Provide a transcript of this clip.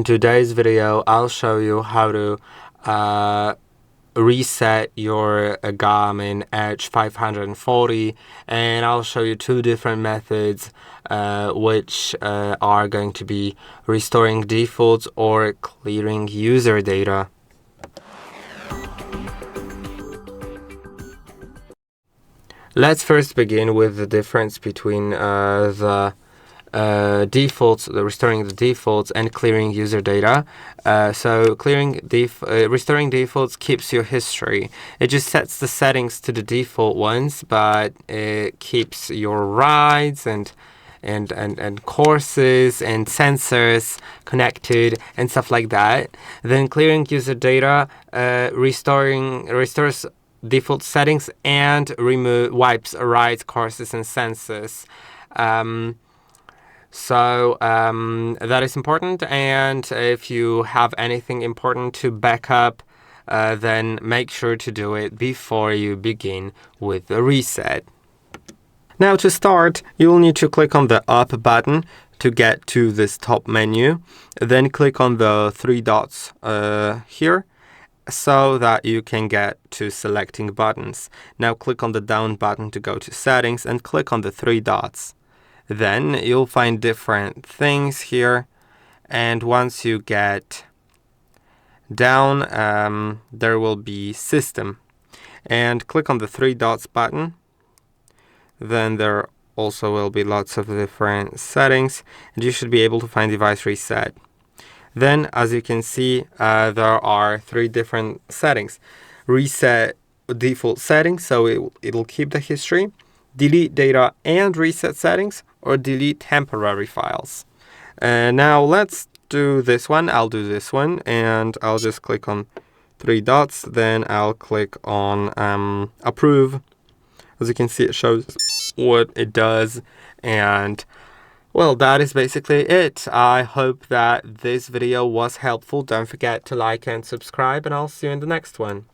In today's video, I'll show you how to reset your GARMIN Edge 540, and I'll show you two different methods which are going to be restoring defaults or clearing user data. Let's first begin with the difference between the defaults, restoring the defaults, and clearing user data. So restoring defaults keeps your history. It just sets the settings to the default ones, but it keeps your rides and courses and sensors connected and stuff like that. Then clearing user data restores default settings and wipes rides, courses, and sensors. So that is important, and if you have anything important to back up, then make sure to do it before you begin with the reset. Now to start, you'll need to click on the Up button to get to this top menu. Then click on the three dots here, so that you can get to selecting buttons. Now click on the Down button to go to Settings and click on the three dots. Then you'll find different things here, and once you get down, there will be System, and click on the three dots button. Then there also will be lots of different settings, and you should be able to find Device Reset. Then, as you can see, there are three different settings. Reset default settings, so it'll keep the history. Delete data and reset settings, or delete temporary files. Now let's do this one. I'll do this one, and I'll just click on three dots. Then I'll click on Approve. As you can see, it shows what it does, and well, that is basically it. I hope that this video was helpful. Don't forget to like and subscribe, and I'll see you in the next one.